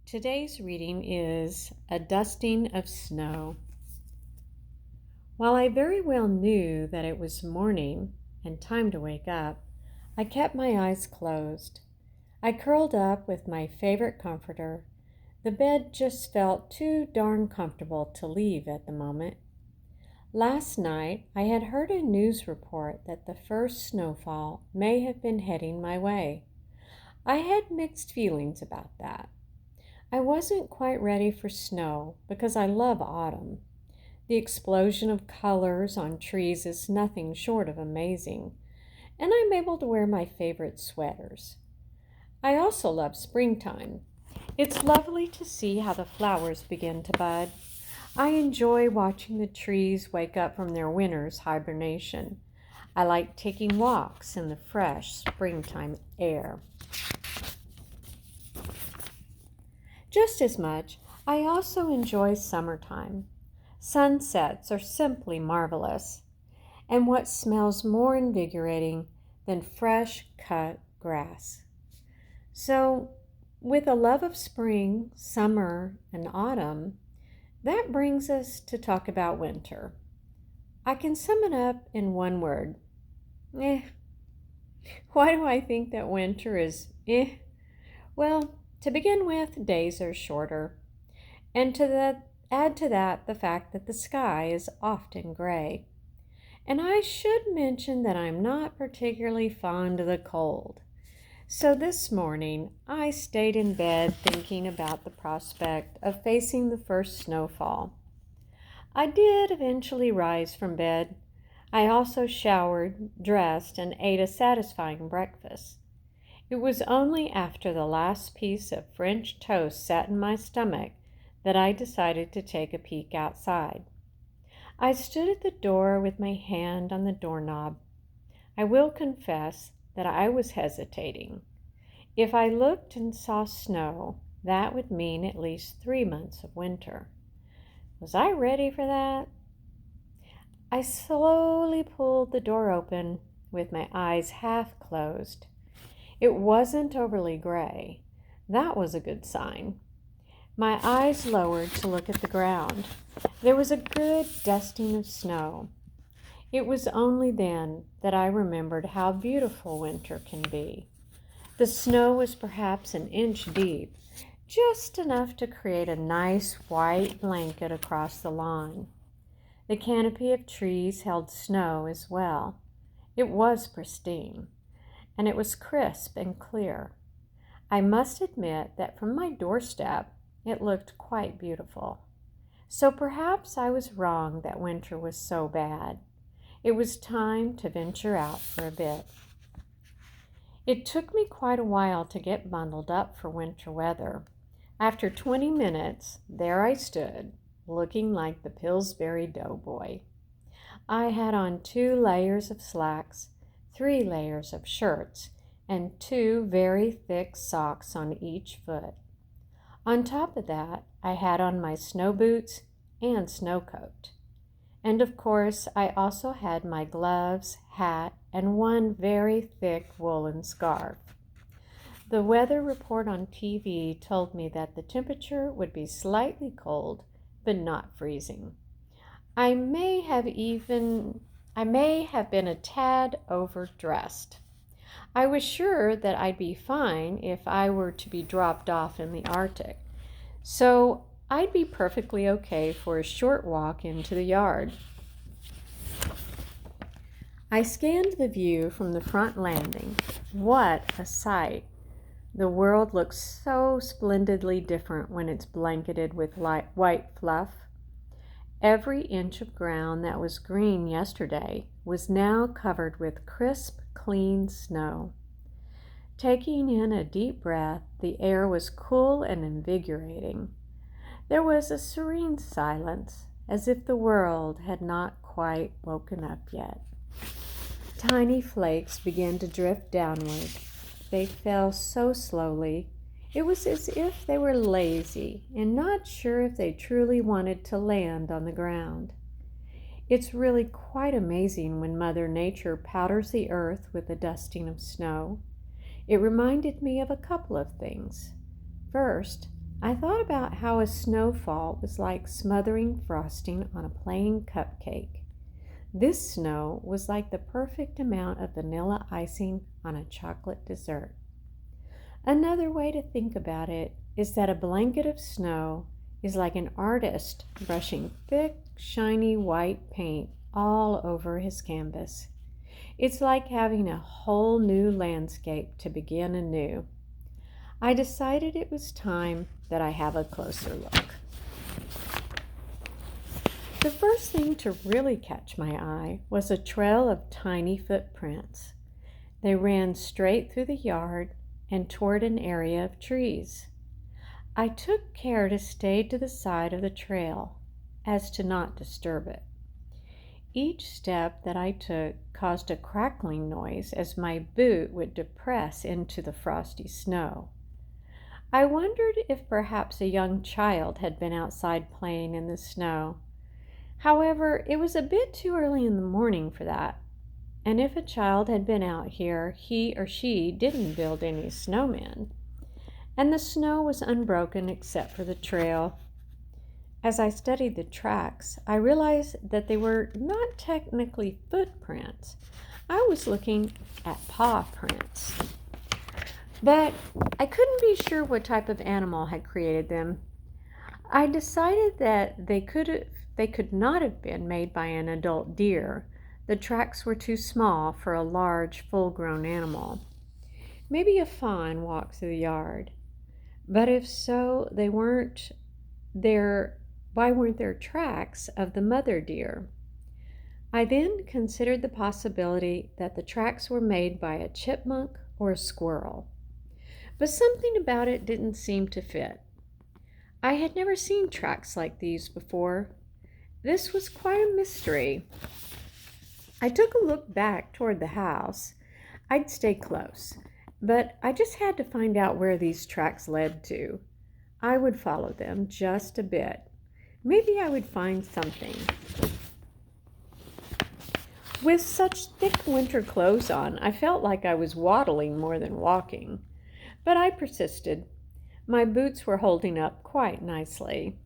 Today's reading is A Dusting of Snow. While I very well knew that it was morning and time to wake up, I kept my eyes closed. I curled up with my favorite comforter. The bed just felt too darn comfortable to leave at the moment. Last night, I had heard a news report that the first snowfall may have been heading my way. I had mixed feelings about that. I wasn't quite ready for snow because I love autumn. The explosion of colors on trees is nothing short of amazing, and I'm able to wear my favorite sweaters. I also love springtime. It's lovely to see how the flowers begin to bud. I enjoy watching the trees wake up from their winter's hibernation. I like taking walks in the fresh springtime air. Just as much, I also enjoy summertime. Sunsets are simply marvelous, and what smells more invigorating than fresh cut grass? So, with a love of spring, summer, and autumn, that brings us to talk about winter. I can sum it up in one word. Eh. Why do I think that winter is eh? Well, to begin with, days are shorter, and add to that the fact that the sky is often gray. And I should mention that I'm not particularly fond of the cold. So this morning, I stayed in bed thinking about the prospect of facing the first snowfall. I did eventually rise from bed. I also showered, dressed, and ate a satisfying breakfast. It was only after the last piece of French toast sat in my stomach that I decided to take a peek outside. I stood at the door with my hand on the doorknob. I will confess that I was hesitating. If I looked and saw snow, that would mean at least 3 months of winter. Was I ready for that? I slowly pulled the door open with my eyes half closed. It wasn't overly gray. That was a good sign. My eyes lowered to look at the ground. There was a good dusting of snow. It was only then that I remembered how beautiful winter can be. The snow was perhaps an inch deep, just enough to create a nice white blanket across the lawn. The canopy of trees held snow as well. It was pristine, and it was crisp and clear. I must admit that from my doorstep, it looked quite beautiful. So perhaps I was wrong that winter was so bad. It was time to venture out for a bit. It took me quite a while to get bundled up for winter weather. After 20 minutes, there I stood, looking like the Pillsbury Doughboy. I had on 2 layers of slacks, 3 layers of shirts, and 2 very thick socks on each foot. On top of that, I had on my snow boots and snow coat. And of course, I also had my gloves, hat, and 1 very thick woolen scarf. The weather report on TV told me that the temperature would be slightly cold, but not freezing. I may have been a tad overdressed. I was sure that I'd be fine if I were to be dropped off in the Arctic, so I'd be perfectly okay for a short walk into the yard. I scanned the view from the front landing. What a sight! The world looks so splendidly different when it's blanketed with white fluff. Every inch of ground that was green yesterday was now covered with crisp, clean snow. Taking in a deep breath, the air was cool and invigorating. There was a serene silence, as if the world had not quite woken up yet. Tiny flakes began to drift downward. They fell so slowly. It was as if they were lazy and not sure if they truly wanted to land on the ground. It's really quite amazing when Mother Nature powders the earth with a dusting of snow. It reminded me of a couple of things. First, I thought about how a snowfall was like smothering frosting on a plain cupcake. This snow was like the perfect amount of vanilla icing on a chocolate dessert. Another way to think about it is that a blanket of snow is like an artist brushing thick, shiny white paint all over his canvas. It's like having a whole new landscape to begin anew. I decided it was time that I have a closer look. The first thing to really catch my eye was a trail of tiny footprints. They ran straight through the yard and toward an area of trees. I took care to stay to the side of the trail as to not disturb it. Each step that I took caused a crackling noise as my boot would depress into the frosty snow. I wondered if perhaps a young child had been outside playing in the snow. However, it was a bit too early in the morning for that, and if a child had been out here, he or she didn't build any snowmen, and the snow was unbroken except for the trail. As I studied the tracks, I realized that they were not technically footprints. I was looking at paw prints. But I couldn't be sure what type of animal had created them. I decided that they could not have been made by an adult deer. The tracks were too small for a large, full-grown animal. Maybe a fawn walked through the yard. But if so, why weren't there tracks of the mother deer? I then considered the possibility that the tracks were made by a chipmunk or a squirrel. But something about it didn't seem to fit. I had never seen tracks like these before. This was quite a mystery. I took a look back toward the house. I'd stay close, but I just had to find out where these tracks led to. I would follow them just a bit. Maybe I would find something. With such thick winter clothes on, I felt like I was waddling more than walking. But I persisted. My boots were holding up quite nicely.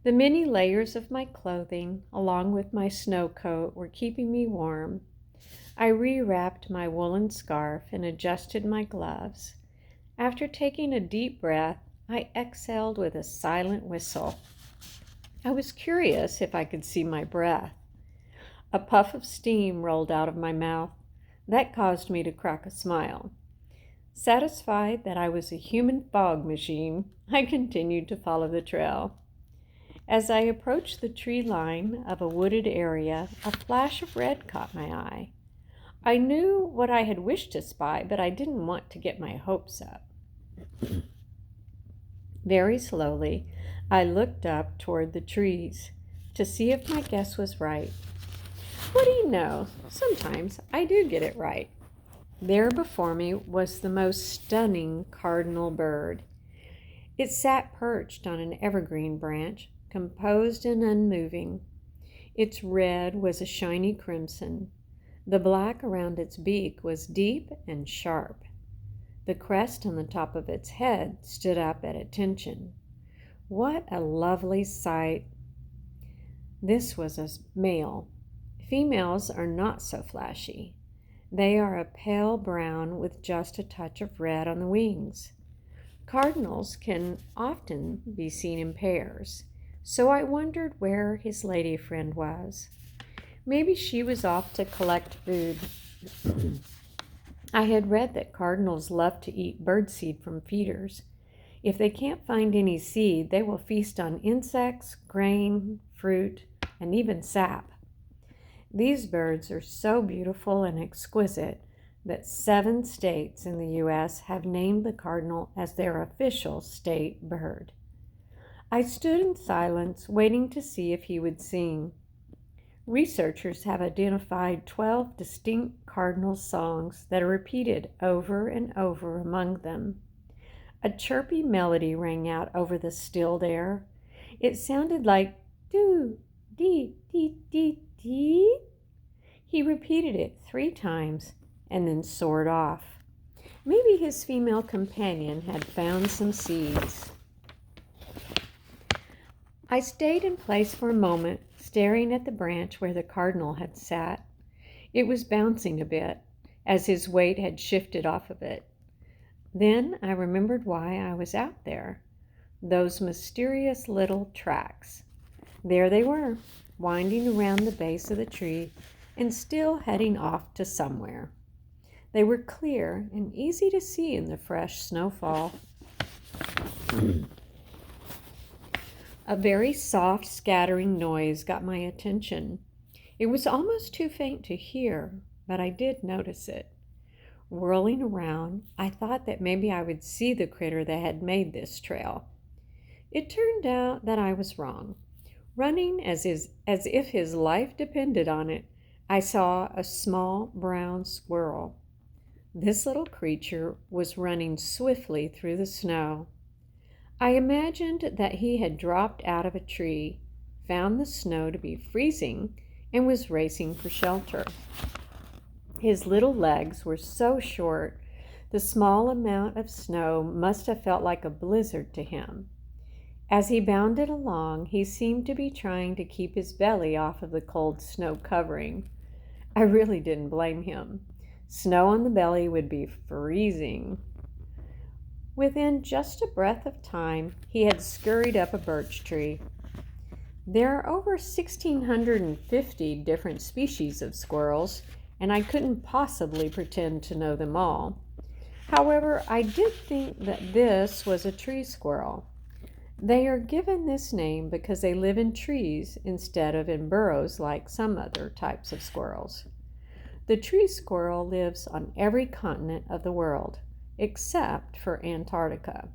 The many layers of my clothing, along with my snow coat, were keeping me warm. I rewrapped my woolen scarf and adjusted my gloves. After taking a deep breath, I exhaled with a silent whistle. I was curious if I could see my breath. A puff of steam rolled out of my mouth. That caused me to crack a smile. Satisfied that I was a human fog machine, I continued to follow the trail. As I approached the tree line of a wooded area, a flash of red caught my eye. I knew what I had wished to spy, but I didn't want to get my hopes up. Very slowly, I looked up toward the trees to see if my guess was right. What do you know? Sometimes I do get it right. There before me was the most stunning cardinal bird. It sat perched on an evergreen branch, composed and unmoving. Its red was a shiny crimson. The black around its beak was deep and sharp. The crest on the top of its head stood up at attention. What a lovely sight! This was a male. Females are not so flashy. They are a pale brown with just a touch of red on the wings. Cardinals can often be seen in pairs, so I wondered where his lady friend was. Maybe she was off to collect food. I had read that cardinals love to eat birdseed from feeders. If they can't find any seed, they will feast on insects, grain, fruit, and even sap. These birds are so beautiful and exquisite that 7 states in the U.S. have named the cardinal as their official state bird. I stood in silence, waiting to see if he would sing. Researchers have identified 12 distinct cardinal songs that are repeated over and over among them. A chirpy melody rang out over the stilled air. It sounded like do, dee, dee, dee, dee. He repeated it 3 times and then soared off. Maybe his female companion had found some seeds. I stayed in place for a moment, staring at the branch where the cardinal had sat. It was bouncing a bit, as his weight had shifted off of it. Then I remembered why I was out there. Those mysterious little tracks. There they were, winding around the base of the tree and still heading off to somewhere. They were clear and easy to see in the fresh snowfall. A very soft, scattering noise got my attention. It was almost too faint to hear, but I did notice it. Whirling around, I thought that maybe I would see the critter that had made this trail. It turned out that I was wrong. Running as if his life depended on it, I saw a small brown squirrel. This little creature was running swiftly through the snow. I imagined that he had dropped out of a tree, found the snow to be freezing, and was racing for shelter. His little legs were so short, the small amount of snow must have felt like a blizzard to him. As he bounded along, he seemed to be trying to keep his belly off of the cold snow covering. I really didn't blame him. Snow on the belly would be freezing. Within just a breath of time, he had scurried up a birch tree. There are over 1,650 different species of squirrels, and I couldn't possibly pretend to know them all. However, I did think that this was a tree squirrel. They are given this name because they live in trees instead of in burrows like some other types of squirrels. The tree squirrel lives on every continent of the world, except for Antarctica.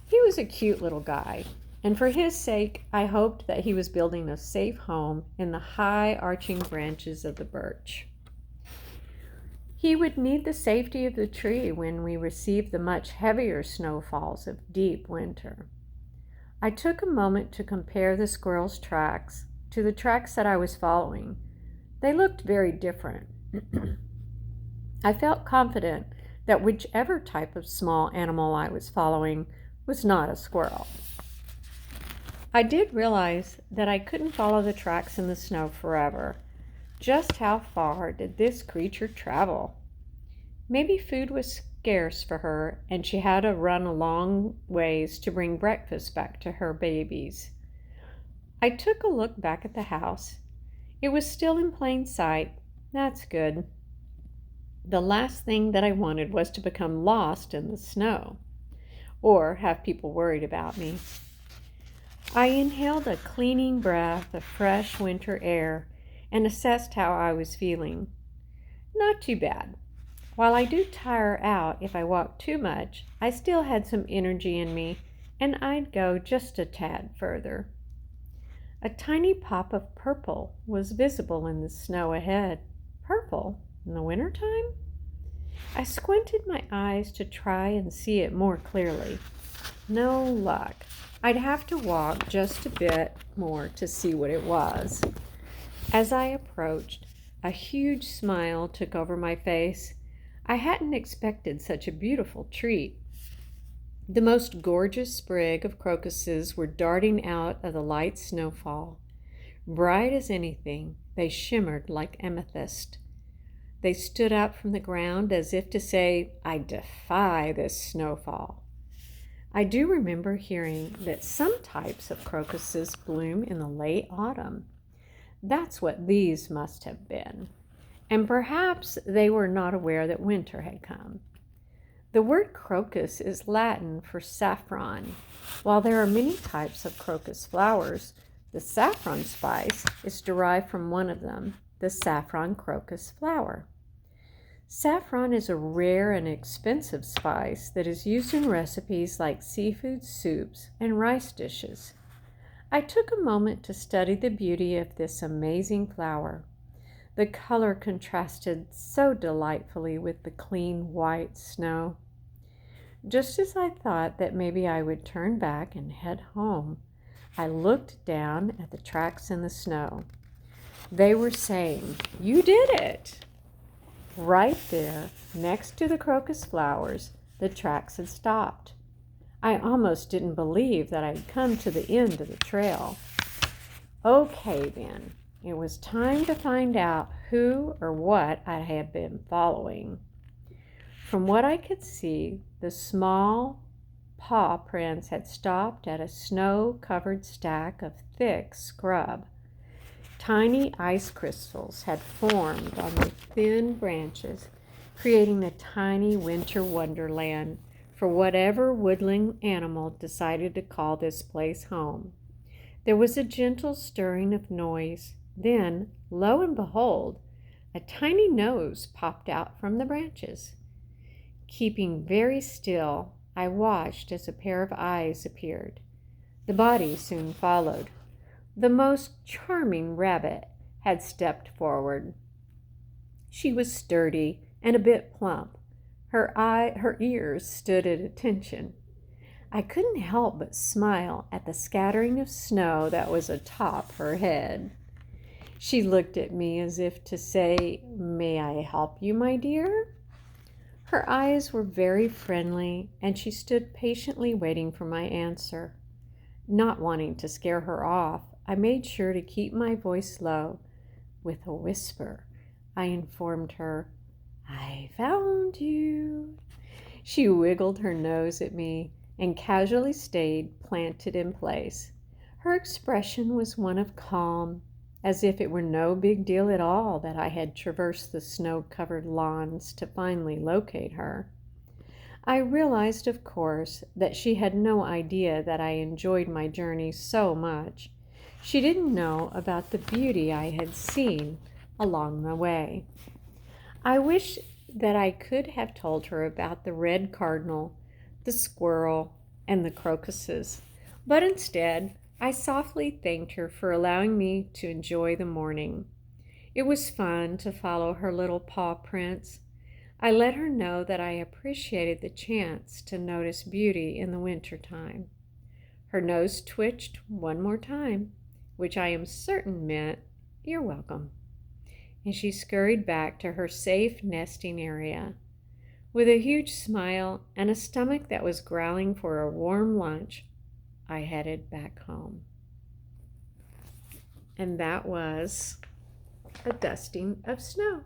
He was a cute little guy, and for his sake, I hoped that he was building a safe home in the high arching branches of the birch. He would need the safety of the tree when we received the much heavier snowfalls of deep winter. I took a moment to compare the squirrel's tracks to the tracks that I was following. They looked very different. I felt confident that whichever type of small animal I was following was not a squirrel. I did realize that I couldn't follow the tracks in the snow forever. Just how far did this creature travel? Maybe food was scarce for her, and she had to run a long ways to bring breakfast back to her babies. I took a look back at the house. It was still in plain sight. That's good. The last thing that I wanted was to become lost in the snow, or have people worried about me. I inhaled a cleaning breath of fresh winter air and assessed how I was feeling. Not too bad. While I do tire out if I walk too much, I still had some energy in me, and I'd go just a tad further. A tiny pop of purple was visible in the snow ahead. Purple? In the wintertime? I squinted my eyes to try and see it more clearly. No luck. I'd have to walk just a bit more to see what it was. As I approached, a huge smile took over my face. I hadn't expected such a beautiful treat. The most gorgeous sprig of crocuses were darting out of the light snowfall. Bright as anything, they shimmered like amethyst. They stood up from the ground as if to say, I defy this snowfall. I do remember hearing that some types of crocuses bloom in the late autumn. That's what these must have been. And perhaps they were not aware that winter had come. The word crocus is Latin for saffron. While there are many types of crocus flowers, the saffron spice is derived from one of them, the saffron crocus flower. Saffron is a rare and expensive spice that is used in recipes like seafood soups and rice dishes. I took a moment to study the beauty of this amazing flower. The color contrasted so delightfully with the clean white snow. Just as I thought that maybe I would turn back and head home, I looked down at the tracks in the snow. They were saying, "You did it!" Right there, next to the crocus flowers, the tracks had stopped. I almost didn't believe that I'd come to the end of the trail. Okay, then. It was time to find out who or what I had been following. From what I could see, the small paw prints had stopped at a snow-covered stack of thick scrub. Tiny ice crystals had formed on the thin branches, creating a tiny winter wonderland for whatever woodland animal decided to call this place home. There was a gentle stirring of noise. Then, lo and behold, a tiny nose popped out from the branches. Keeping very still, I watched as a pair of eyes appeared. The body soon followed. The most charming rabbit had stepped forward. She was sturdy and a bit plump. Her ears stood at attention. I couldn't help but smile at the scattering of snow that was atop her head. She looked at me as if to say, "May I help you, my dear?" Her eyes were very friendly, and she stood patiently waiting for my answer. Not wanting to scare her off, I made sure to keep my voice low. With a whisper, I informed her, "I found you." She wiggled her nose at me and casually stayed planted in place. Her expression was one of calm, as if it were no big deal at all that I had traversed the snow-covered lawns to finally locate her. I realized, of course, that she had no idea that I enjoyed my journey so much. She didn't know about the beauty I had seen along the way. I wish that I could have told her about the red cardinal, the squirrel, and the crocuses, but instead, I softly thanked her for allowing me to enjoy the morning. It was fun to follow her little paw prints. I let her know that I appreciated the chance to notice beauty in the winter time. Her nose twitched one more time, which I am certain meant, "You're welcome." And she scurried back to her safe nesting area. With a huge smile and a stomach that was growling for a warm lunch, I headed back home. And that was a dusting of snow.